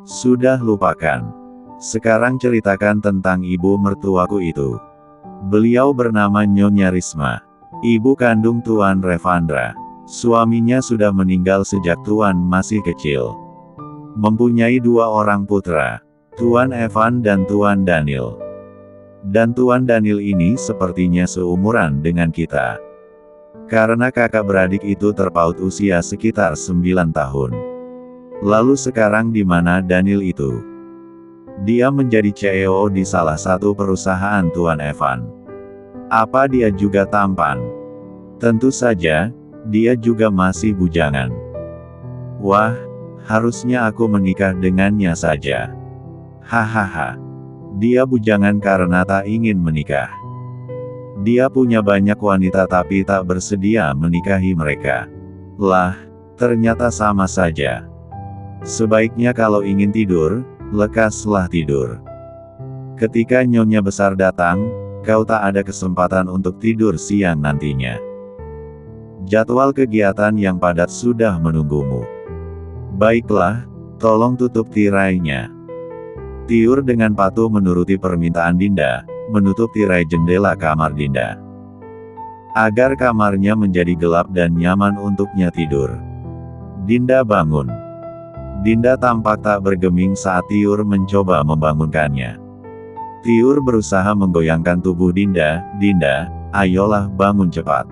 Sudah lupakan. Sekarang ceritakan tentang ibu mertuaku itu. Beliau bernama Nyonya Risma. Ibu kandung Tuan Revandra. Suaminya sudah meninggal sejak Tuan masih kecil. Mempunyai 2 orang putra, Tuan Evan dan Tuan Daniel. Dan Tuan Daniel ini sepertinya seumuran dengan kita. Karena kakak beradik itu terpaut usia sekitar 9 tahun. Lalu sekarang di mana Daniel itu? Dia menjadi CEO di salah satu perusahaan Tuan Evan. Apa dia juga tampan? Tentu saja, dia juga masih bujangan. Wah, harusnya aku menikah dengannya saja. Hahaha. Dia bujangan karena tak ingin menikah. Dia punya banyak wanita tapi tak bersedia menikahi mereka. Lah, ternyata sama saja. Sebaiknya kalau ingin tidur, lekaslah tidur. Ketika Nyonya besar datang, kau tak ada kesempatan untuk tidur siang nantinya. Jadwal kegiatan yang padat sudah menunggumu. Baiklah, tolong tutup tirainya. Tiur dengan patuh menuruti permintaan Dinda, menutup tirai jendela kamar Dinda. Agar kamarnya menjadi gelap dan nyaman untuknya tidur. Dinda bangun. Dinda tampak tak bergeming saat Tiur mencoba membangunkannya. Tiur berusaha menggoyangkan tubuh Dinda. Dinda, ayolah bangun cepat.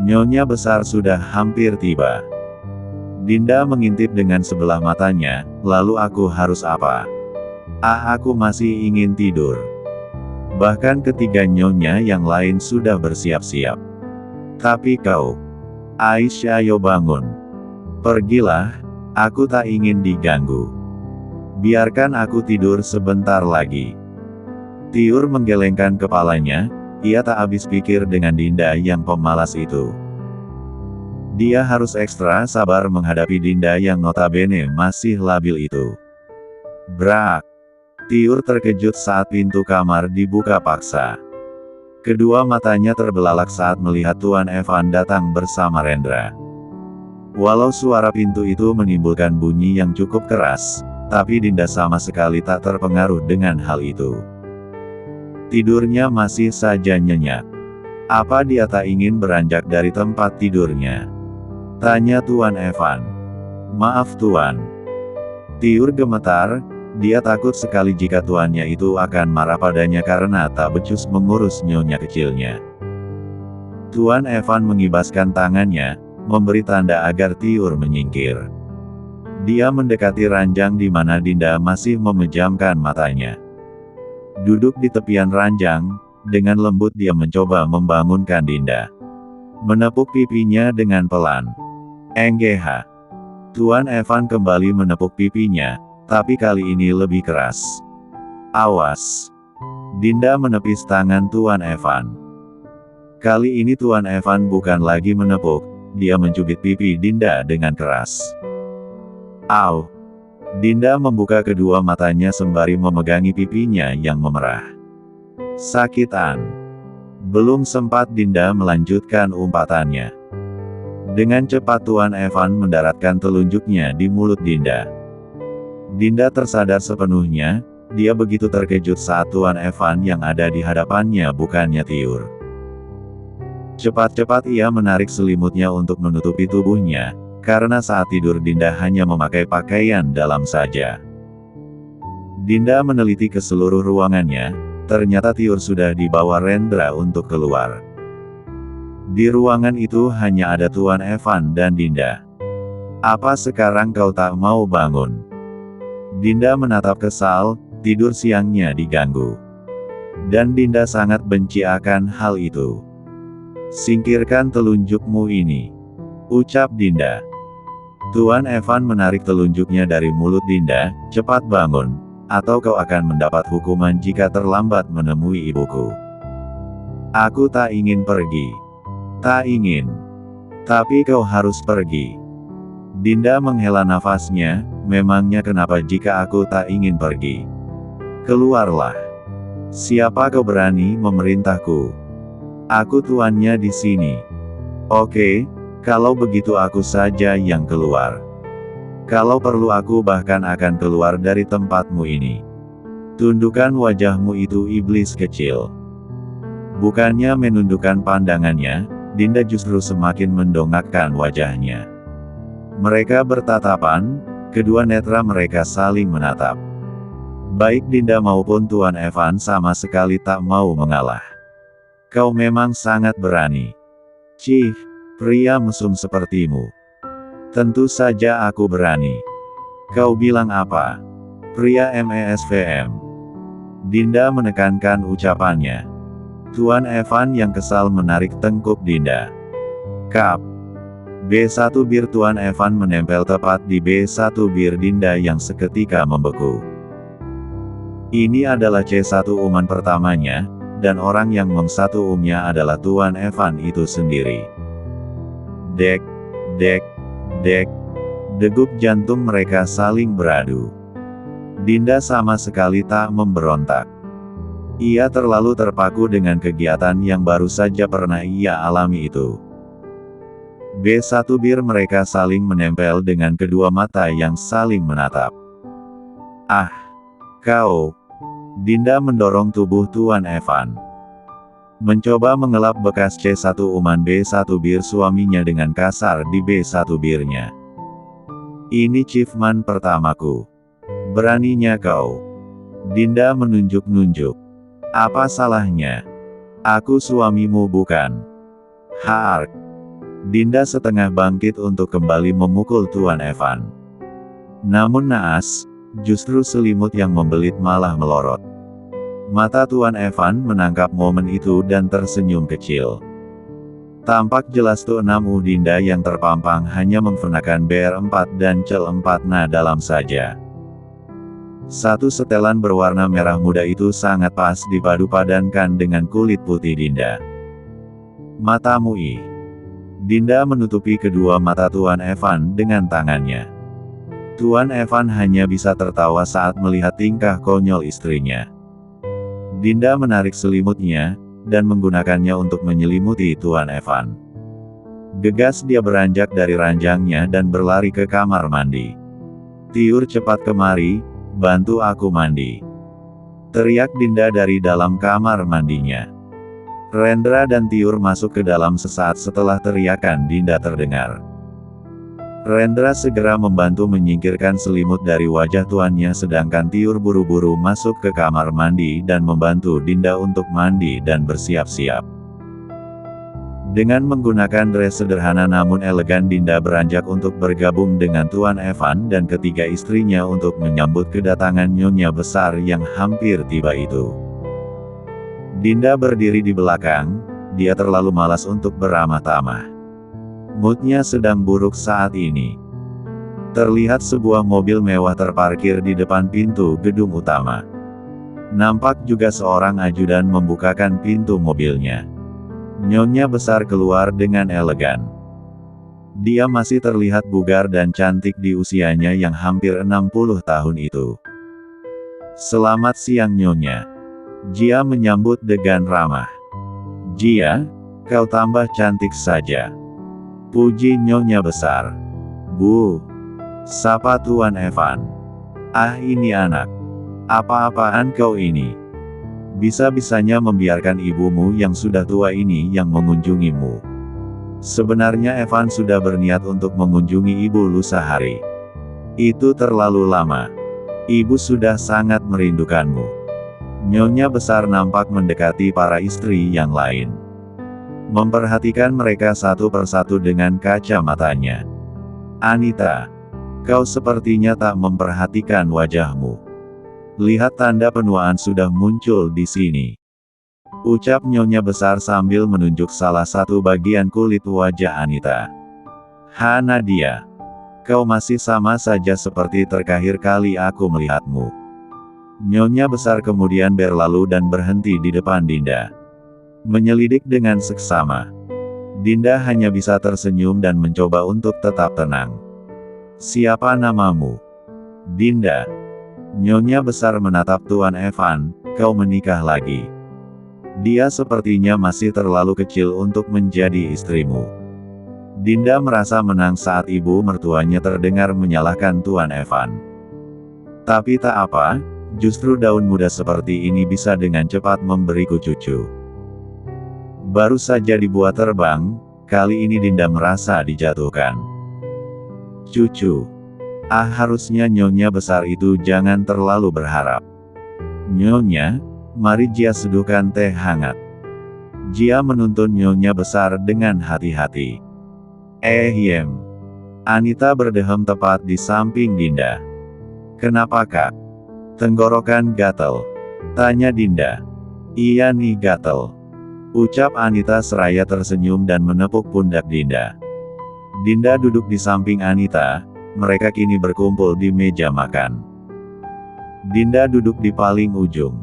Nyonya besar sudah hampir tiba. Dinda mengintip dengan sebelah matanya, lalu aku harus apa? Aku masih ingin tidur. Bahkan ketiga nyonya yang lain sudah bersiap-siap. Tapi kau, Aisyah, ayo bangun. Pergilah. Aku tak ingin diganggu. Biarkan aku tidur sebentar lagi. Tiur menggelengkan kepalanya, ia tak habis pikir dengan Dinda yang pemalas itu. Dia harus ekstra sabar menghadapi Dinda yang notabene masih labil itu. Brak! Tiur terkejut saat pintu kamar dibuka paksa. Kedua matanya terbelalak saat melihat Tuan Evan datang bersama Rendra. Walau suara pintu itu menimbulkan bunyi yang cukup keras, tapi Dinda sama sekali tak terpengaruh dengan hal itu. Tidurnya masih saja nyenyak. Apa dia tak ingin beranjak dari tempat tidurnya? Tanya Tuan Evan. Maaf Tuan. Tiur gemetar, dia takut sekali jika tuannya itu akan marah padanya karena tak becus mengurus nyonya kecilnya. Tuan Evan mengibaskan tangannya, memberi tanda agar Tiur menyingkir. Dia mendekati ranjang di mana Dinda masih memejamkan matanya. Duduk di tepian ranjang, dengan lembut dia mencoba membangunkan Dinda. Menepuk pipinya dengan pelan. Enggeha. Tuan Evan kembali menepuk pipinya, tapi kali ini lebih keras. Awas. Dinda menepis tangan Tuan Evan. Kali ini Tuan Evan bukan lagi menepuk, dia mencubit pipi Dinda dengan keras. Au! Dinda membuka kedua matanya sembari memegangi pipinya yang memerah. Sakitan. Belum sempat Dinda melanjutkan umpatannya. Dengan cepat Tuan Evan mendaratkan telunjuknya di mulut Dinda. Dinda tersadar sepenuhnya, dia begitu terkejut saat Tuan Evan yang ada di hadapannya bukannya Tiur. Cepat-cepat ia menarik selimutnya untuk menutupi tubuhnya, karena saat tidur Dinda hanya memakai pakaian dalam saja. Dinda meneliti ke seluruh ruangannya, ternyata Tiur sudah dibawa Rendra untuk keluar. Di ruangan itu hanya ada Tuan Evan dan Dinda. Apa sekarang kau tak mau bangun? Dinda menatap kesal, tidur siangnya diganggu. Dan Dinda sangat benci akan hal itu. Singkirkan telunjukmu ini, ucap Dinda. Tuan Evan menarik telunjuknya dari mulut Dinda, cepat bangun, atau kau akan mendapat hukuman jika terlambat menemui ibuku. Aku tak ingin pergi. Tak ingin. Tapi kau harus pergi. Dinda menghela nafasnya, memangnya kenapa jika aku tak ingin pergi? Keluarlah. Siapa kau berani memerintahku? Aku tuannya di sini. Oke, kalau begitu aku saja yang keluar. Kalau perlu aku bahkan akan keluar dari tempatmu ini. Tundukkan wajahmu itu iblis kecil. Bukannya menundukkan pandangannya, Dinda justru semakin mendongakkan wajahnya. Mereka bertatapan, kedua netra mereka saling menatap. Baik Dinda maupun Tuan Evan sama sekali tak mau mengalah. Kau memang sangat berani. Cih, pria mesum sepertimu. Tentu saja aku berani. Kau bilang apa? Pria MESVM. Dinda menekankan ucapannya. Tuan Evan yang kesal menarik tengkuk Dinda. Kap. B1 bir Tuan Evan menempel tepat di B1 bir Dinda yang seketika membeku. Ini adalah C1 uman pertamanya, dan orang yang mem-1-umnya adalah Tuan Evan itu sendiri. Dek, dek, dek. Degup jantung mereka saling beradu. Dinda sama sekali tak memberontak. Ia terlalu terpaku dengan kegiatan yang baru saja pernah ia alami itu. B1 bir mereka saling menempel dengan kedua mata yang saling menatap. Ah! Kau! Dinda mendorong tubuh Tuan Evan. Mencoba mengelap bekas C1 uman B1 bir suaminya dengan kasar di B1 birnya. Ini achievement pertamaku. Beraninya kau. Dinda menunjuk-nunjuk. Apa salahnya? Aku suamimu bukan? Hark! Dinda setengah bangkit untuk kembali memukul Tuan Evan. Namun naas, justru selimut yang membelit malah melorot. Mata Tuan Evan menangkap momen itu dan tersenyum kecil. Tampak jelas Tuan Dinda yang terpampang hanya menggunakan BR4 dan CL4 na dalam saja. Satu setelan berwarna merah muda itu sangat pas dipadu-padankan dengan kulit putih Dinda. Matamu ih. Dinda menutupi kedua mata Tuan Evan dengan tangannya. Tuan Evan hanya bisa tertawa saat melihat tingkah konyol istrinya. Dinda menarik selimutnya, dan menggunakannya untuk menyelimuti Tuan Evan. Gegas dia beranjak dari ranjangnya dan berlari ke kamar mandi. Tiur cepat kemari, bantu aku mandi. Teriak Dinda dari dalam kamar mandinya. Rendra dan Tiur masuk ke dalam sesaat setelah teriakan Dinda terdengar. Rendra segera membantu menyingkirkan selimut dari wajah tuannya sedangkan Tiur buru-buru masuk ke kamar mandi dan membantu Dinda untuk mandi dan bersiap-siap. Dengan menggunakan dress sederhana namun elegan Dinda beranjak untuk bergabung dengan Tuan Evan dan ketiga istrinya untuk menyambut kedatangan nyonya besar yang hampir tiba itu. Dinda berdiri di belakang, dia terlalu malas untuk beramah-tamah. Moodnya sedang buruk saat ini. Terlihat sebuah mobil mewah terparkir di depan pintu gedung utama. Nampak juga seorang ajudan membukakan pintu mobilnya. Nyonya besar keluar dengan elegan. Dia masih terlihat bugar dan cantik di usianya yang hampir 60 tahun itu. Selamat siang Nyonya. Jia menyambut dengan ramah. Jia, kau tambah cantik saja. Puji Nyonya besar. Bu. Sapa Tuan Evan. Ah ini anak. Apa-apaan kau ini? Bisa-bisanya membiarkan ibumu yang sudah tua ini yang mengunjungimu. Sebenarnya Evan sudah berniat untuk mengunjungi ibu lusa hari. Itu terlalu lama. Ibu sudah sangat merindukanmu. Nyonya besar nampak mendekati para istri yang lain. Memperhatikan mereka satu persatu dengan kacamatanya. Anita, kau sepertinya tak memperhatikan wajahmu. Lihat tanda penuaan sudah muncul di sini. Ucap Nyonya besar sambil menunjuk salah satu bagian kulit wajah Anita. Ha Nadia, kau masih sama saja seperti terakhir kali aku melihatmu. Nyonya besar kemudian berlalu dan berhenti di depan Dinda. Menyelidik dengan seksama. Dinda hanya bisa tersenyum dan mencoba untuk tetap tenang. Siapa namamu? Dinda. Nyonya besar menatap Tuan Evan, kau menikah lagi. Dia sepertinya masih terlalu kecil untuk menjadi istrimu. Dinda merasa menang saat ibu mertuanya terdengar menyalahkan Tuan Evan. Tapi tak apa, justru daun muda seperti ini bisa dengan cepat memberiku cucu. Baru saja dibuat terbang, kali ini Dinda merasa dijatuhkan. Cucu. Harusnya nyonya besar itu jangan terlalu berharap. Nyonya, mari Jia seduhkan teh hangat. Jia menuntun nyonya besar dengan hati-hati. Yem. Anita berdehem tepat di samping Dinda. Kenapa kak? Tenggorokan gatel. Tanya Dinda. Iya nih gatel. Ucap Anita seraya tersenyum dan menepuk pundak Dinda. Dinda duduk di samping Anita, mereka kini berkumpul di meja makan. Dinda duduk di paling ujung.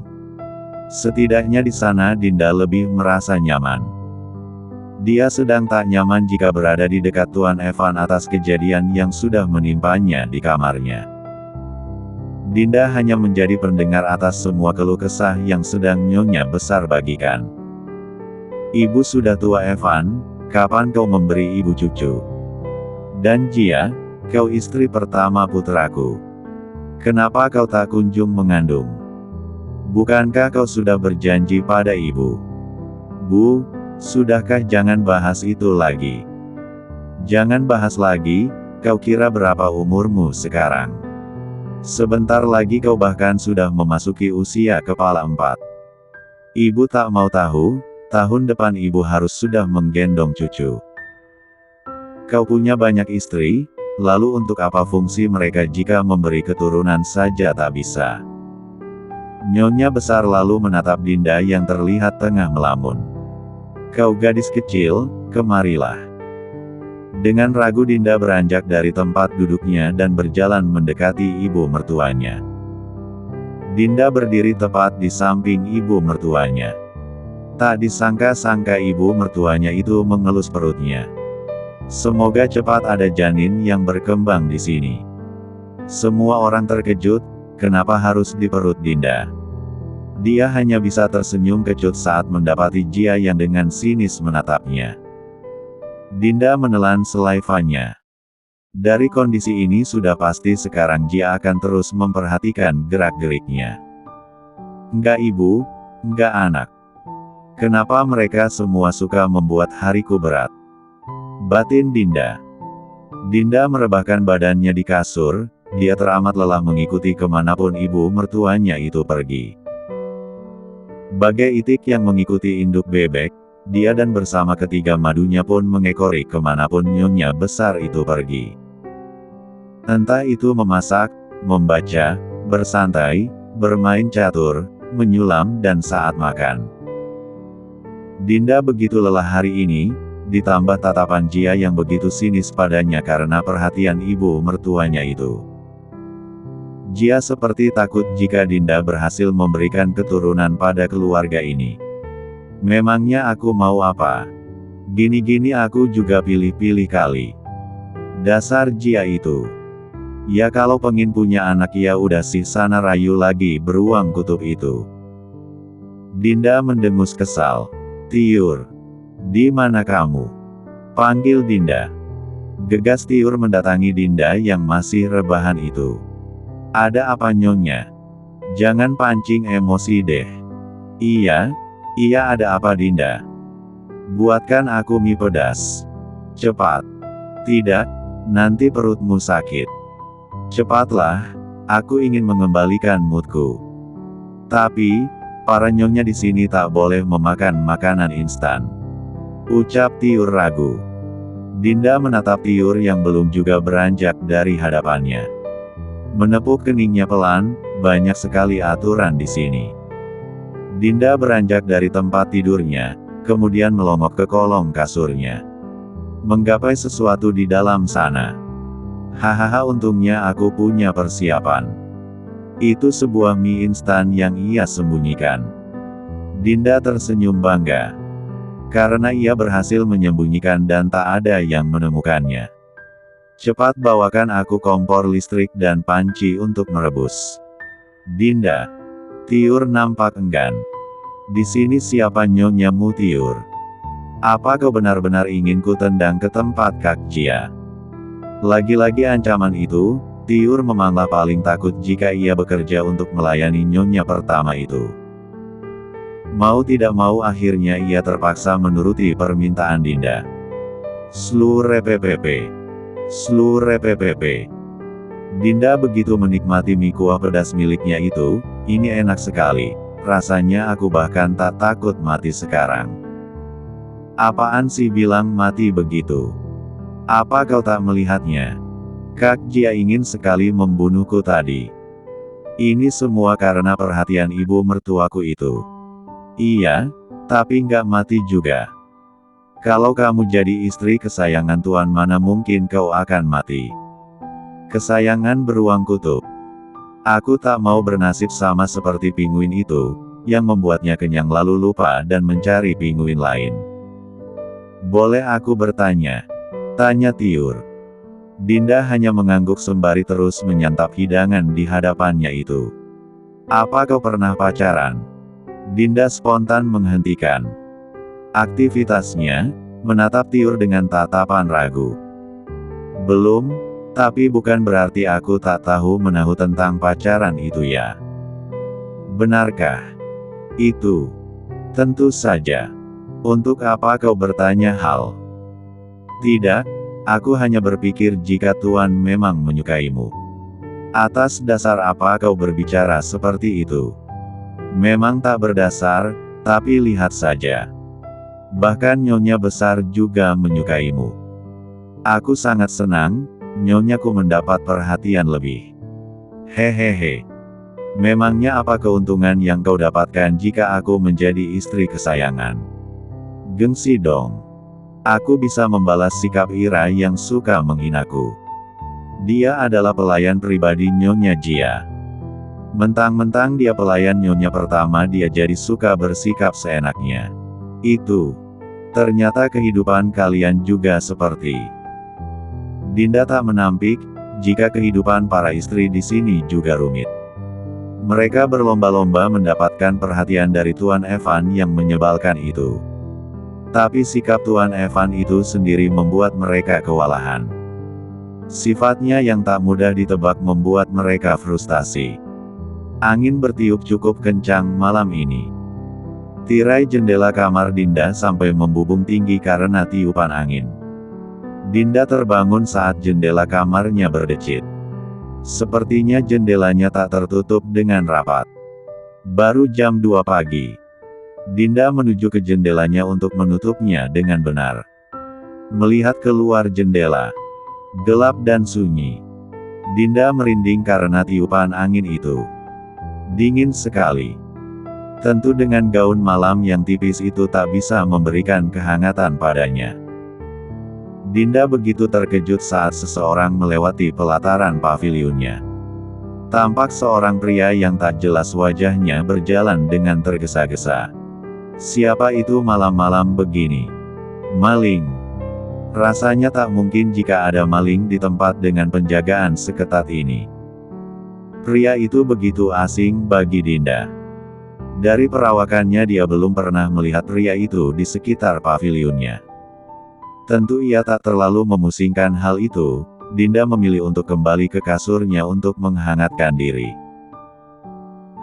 Setidaknya di sana Dinda lebih merasa nyaman. Dia sedang tak nyaman jika berada di dekat Tuan Evan atas kejadian yang sudah menimpanya di kamarnya. Dinda hanya menjadi pendengar atas semua keluh kesah yang sedang nyonya besar bagikan. Ibu sudah tua Evan, kapan kau memberi ibu cucu? Dan Jia, kau istri pertama putraku. Kenapa kau tak kunjung mengandung? Bukankah kau sudah berjanji pada ibu? Bu, sudahkah jangan bahas itu lagi? Jangan bahas lagi, kau kira berapa umurmu sekarang? Sebentar lagi kau bahkan sudah memasuki usia kepala 4. Ibu tak mau tahu, tahun depan ibu harus sudah menggendong cucu. Kau punya banyak istri, lalu untuk apa fungsi mereka jika memberi keturunan saja tak bisa? Nyonya besar lalu menatap Dinda yang terlihat tengah melamun. Kau gadis kecil, kemarilah. Dengan ragu Dinda beranjak dari tempat duduknya dan berjalan mendekati ibu mertuanya. Dinda berdiri tepat di samping ibu mertuanya. Tak disangka-sangka ibu mertuanya itu mengelus perutnya. Semoga cepat ada janin yang berkembang di sini. Semua orang terkejut, kenapa harus di perut Dinda? Dia hanya bisa tersenyum kecut saat mendapati Jia yang dengan sinis menatapnya. Dinda menelan selaivanya. Dari kondisi ini sudah pasti sekarang Jia akan terus memperhatikan gerak-geriknya. Enggak ibu, enggak anak. Kenapa mereka semua suka membuat hariku berat? Batin Dinda. Dinda merebahkan badannya di kasur, dia teramat lelah mengikuti kemanapun ibu mertuanya itu pergi. Bagai itik yang mengikuti induk bebek, dia dan bersama ketiga madunya pun mengekori kemanapun nyonya besar itu pergi. Entah itu memasak, membaca, bersantai, bermain catur, menyulam dan saat makan. Dinda begitu lelah hari ini, ditambah tatapan Jia yang begitu sinis padanya karena perhatian ibu mertuanya itu. Jia seperti takut jika Dinda berhasil memberikan keturunan pada keluarga ini. Memangnya aku mau apa? Gini-gini aku juga pilih-pilih kali. Dasar Jia itu. Ya kalau pengen punya anak ya udah sih sana rayu lagi beruang kutub itu. Dinda mendengus kesal. Tiur. Di mana kamu? Panggil Dinda. Gegas Tiur mendatangi Dinda yang masih rebahan itu. Ada apa nyonya? Jangan pancing emosi deh. Iya ada apa Dinda? Buatkan aku mie pedas. Cepat. Tidak, nanti perutmu sakit. Cepatlah, aku ingin mengembalikan moodku. Tapi, para nyonya di sini tak boleh memakan makanan instan. Ucap Tiur ragu. Dinda menatap Tiur yang belum juga beranjak dari hadapannya. Menepuk keningnya pelan, banyak sekali aturan di sini. Dinda beranjak dari tempat tidurnya, kemudian melongok ke kolong kasurnya. Menggapai sesuatu di dalam sana. Hahaha untungnya aku punya persiapan. Itu sebuah mie instan yang ia sembunyikan. Dinda tersenyum bangga. Karena ia berhasil menyembunyikan dan tak ada yang menemukannya. Cepat bawakan aku kompor listrik dan panci untuk merebus. Dinda. Tiur nampak enggan. Di sini siapa nyonyamu Tiur? Apa kau benar-benar ingin ku tendang ke tempat Kak Jia? Lagi-lagi ancaman itu, Tiur memanglah paling takut jika ia bekerja untuk melayani nyonya pertama itu. Mau tidak mau akhirnya ia terpaksa menuruti permintaan Dinda. Slurepepep. Slurepepep. Dinda begitu menikmati mie kuah pedas miliknya itu, ini enak sekali, rasanya aku bahkan tak takut mati sekarang. Apaan sih bilang mati begitu? Apa kau tak melihatnya? Kak Jia ingin sekali membunuhku tadi. Ini semua karena perhatian ibu mertuaku itu. Iya, tapi nggak mati juga. Kalau kamu jadi istri kesayangan Tuan, mana mungkin kau akan mati. Kesayangan beruang kutub. Aku tak mau bernasib sama seperti pinguin itu, yang membuatnya kenyang lalu lupa dan mencari pinguin lain. Boleh aku bertanya? Tanya Tiur. Dinda hanya mengangguk sembari terus menyantap hidangan di hadapannya itu. Apa kau pernah pacaran? Dinda spontan menghentikan aktivitasnya, menatap Tiur dengan tatapan ragu. Belum, tapi bukan berarti aku tak tahu menahu tentang pacaran itu ya. Benarkah? Itu. Tentu saja. Untuk apa kau bertanya hal? Tidak, aku hanya berpikir jika Tuan memang menyukaimu. Atas dasar apa kau berbicara seperti itu? Memang tak berdasar, tapi lihat saja. Bahkan nyonya besar juga menyukaimu. Aku sangat senang, nyonyaku mendapat perhatian lebih. Hehehe. Memangnya apa keuntungan yang kau dapatkan jika aku menjadi istri kesayangan? Gengsi dong. Aku bisa membalas sikap Ira yang suka menghinaku. Dia adalah pelayan pribadi Nyonya Jia. Mentang-mentang dia pelayan nyonya pertama, dia jadi suka bersikap seenaknya. Itu. Ternyata kehidupan kalian juga seperti. Dinda tak menampik, jika kehidupan para istri di sini juga rumit. Mereka berlomba-lomba mendapatkan perhatian dari Tuan Evan yang menyebalkan itu. Tapi sikap Tuan Evan itu sendiri membuat mereka kewalahan. Sifatnya yang tak mudah ditebak membuat mereka frustasi. Angin bertiup cukup kencang malam ini. Tirai jendela kamar Dinda sampai membubung tinggi karena tiupan angin. Dinda terbangun saat jendela kamarnya berdecit. Sepertinya jendelanya tak tertutup dengan rapat. Baru jam 2 pagi. Dinda menuju ke jendelanya untuk menutupnya dengan benar. Melihat keluar jendela. Gelap dan sunyi. Dinda merinding karena tiupan angin itu. Dingin sekali. Tentu dengan gaun malam yang tipis itu tak bisa memberikan kehangatan padanya. Dinda begitu terkejut saat seseorang melewati pelataran pavilionnya. Tampak seorang pria yang tak jelas wajahnya berjalan dengan tergesa-gesa. Siapa itu malam-malam begini? Maling. Rasanya tak mungkin jika ada maling di tempat dengan penjagaan seketat ini. Pria itu begitu asing bagi Dinda. Dari perawakannya dia belum pernah melihat pria itu di sekitar pavilionnya. Tentu ia tak terlalu memusingkan hal itu, Dinda memilih untuk kembali ke kasurnya untuk menghangatkan diri.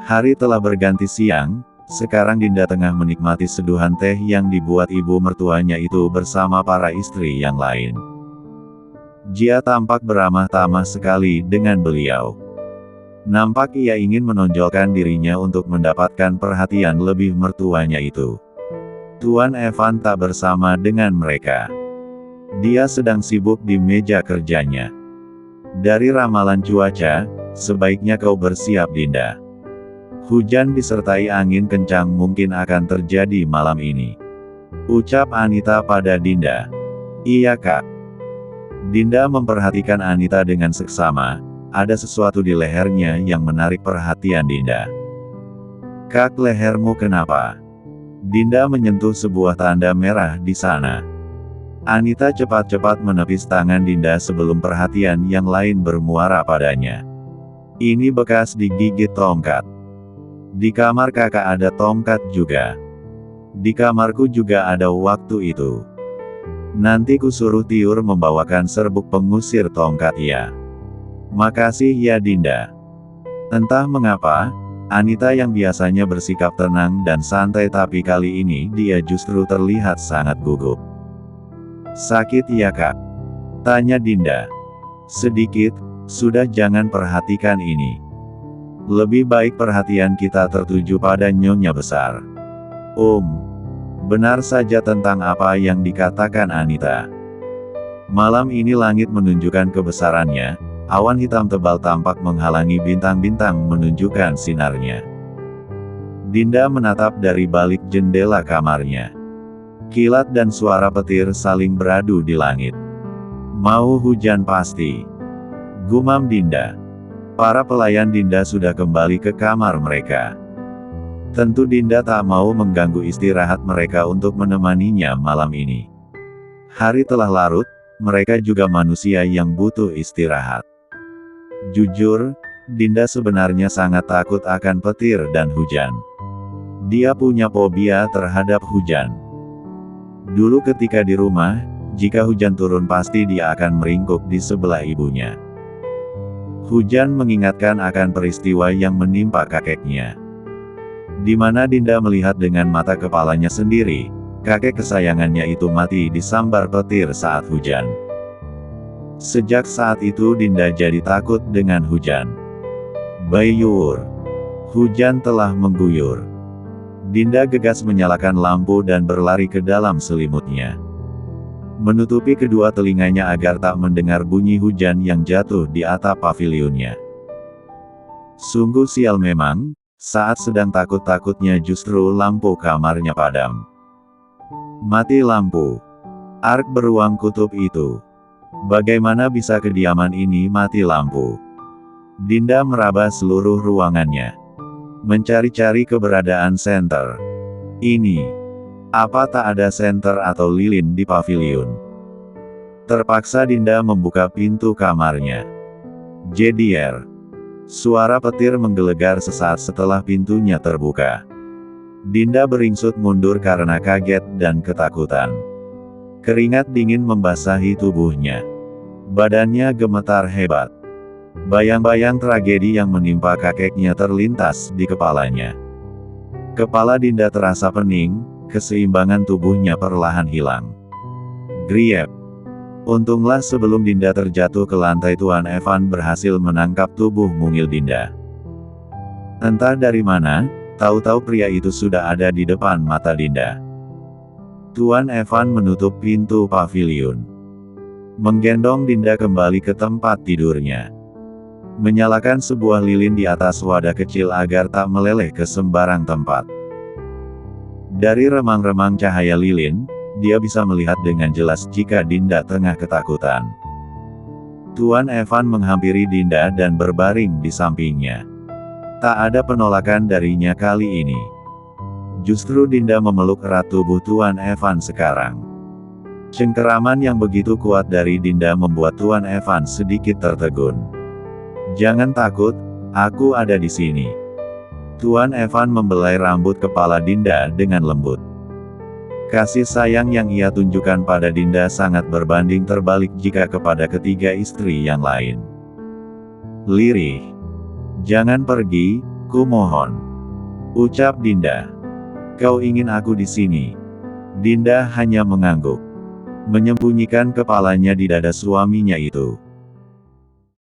Hari telah berganti siang, sekarang Dinda tengah menikmati seduhan teh yang dibuat ibu mertuanya itu bersama para istri yang lain. Jia tampak beramah tamah sekali dengan beliau. Nampak ia ingin menonjolkan dirinya untuk mendapatkan perhatian lebih mertuanya itu. Tuan Evan tak bersama dengan mereka. Dia sedang sibuk di meja kerjanya. Dari ramalan cuaca, sebaiknya kau bersiap Dinda. Hujan disertai angin kencang mungkin akan terjadi malam ini. Ucap Anita pada Dinda. Iya Kak. Dinda memperhatikan Anita dengan seksama. Ada sesuatu di lehernya yang menarik perhatian Dinda. Kak, lehermu kenapa? Dinda menyentuh sebuah tanda merah di sana. Anita cepat-cepat menepis tangan Dinda sebelum perhatian yang lain bermuara padanya. Ini bekas digigit tongkat. Di kamar kakak ada tongkat juga. Di kamarku juga ada waktu itu. Nanti ku suruh Tiur membawakan serbuk pengusir tongkat ya. Makasih ya Dinda. Entah mengapa, Anita yang biasanya bersikap tenang dan santai tapi kali ini dia justru terlihat sangat gugup. Sakit ya kak? Tanya Dinda. Sedikit, sudah jangan perhatikan ini. Lebih baik perhatian kita tertuju pada Nyonya besar. Benar saja tentang apa yang dikatakan Anita. Malam ini langit menunjukkan kebesarannya, awan hitam tebal tampak menghalangi bintang-bintang menunjukkan sinarnya. Dinda menatap dari balik jendela kamarnya. Kilat dan suara petir saling beradu di langit. Mau hujan pasti. Gumam Dinda. Para pelayan Dinda sudah kembali ke kamar mereka. Tentu Dinda tak mau mengganggu istirahat mereka untuk menemaninya malam ini. Hari telah larut, mereka juga manusia yang butuh istirahat. Jujur, Dinda sebenarnya sangat takut akan petir dan hujan. Dia punya fobia terhadap hujan. Dulu ketika di rumah, jika hujan turun pasti dia akan meringkuk di sebelah ibunya. Hujan mengingatkan akan peristiwa yang menimpa kakeknya. Di mana Dinda melihat dengan mata kepalanya sendiri, kakek kesayangannya itu mati disambar petir saat hujan. Sejak saat itu Dinda jadi takut dengan hujan. Bayur. Hujan telah mengguyur. Dinda gegas menyalakan lampu dan berlari ke dalam selimutnya. Menutupi kedua telinganya agar tak mendengar bunyi hujan yang jatuh di atap pavilionnya. Sungguh sial memang. Saat sedang takut-takutnya justru lampu kamarnya padam. Mati lampu. Ark beruang kutub itu. Bagaimana bisa kediaman ini mati lampu? Dinda meraba seluruh ruangannya. Mencari-cari keberadaan senter. Ini. Apa tak ada senter atau lilin di pavilion? Terpaksa Dinda membuka pintu kamarnya. Jedier. Suara petir menggelegar sesaat setelah pintunya terbuka. Dinda beringsut mundur karena kaget dan ketakutan. Keringat dingin membasahi tubuhnya. Badannya gemetar hebat. Bayang-bayang tragedi yang menimpa kakeknya terlintas di kepalanya. Kepala Dinda terasa pening, keseimbangan tubuhnya perlahan hilang. Griep. Untunglah sebelum Dinda terjatuh ke lantai Tuan Evan berhasil menangkap tubuh mungil Dinda. Entah dari mana, tahu-tahu pria itu sudah ada di depan mata Dinda. Tuan Evan menutup pintu pavilion. Menggendong Dinda kembali ke tempat tidurnya. Menyalakan sebuah lilin di atas wadah kecil agar tak meleleh ke sembarang tempat. Dari remang-remang cahaya lilin, dia bisa melihat dengan jelas jika Dinda tengah ketakutan. Tuan Evan menghampiri Dinda dan berbaring di sampingnya. Tak ada penolakan darinya kali ini. Justru Dinda memeluk erat tubuh Tuan Evan sekarang. Cengkeraman yang begitu kuat dari Dinda membuat Tuan Evan sedikit tertegun. Jangan takut, aku ada di sini. Tuan Evan membelai rambut kepala Dinda dengan lembut. Kasih sayang yang ia tunjukkan pada Dinda sangat berbanding terbalik jika kepada ketiga istri yang lain. Lirih. Jangan pergi, ku mohon. Ucap Dinda. Kau ingin aku di sini? Dinda hanya mengangguk. Menyembunyikan kepalanya di dada suaminya itu.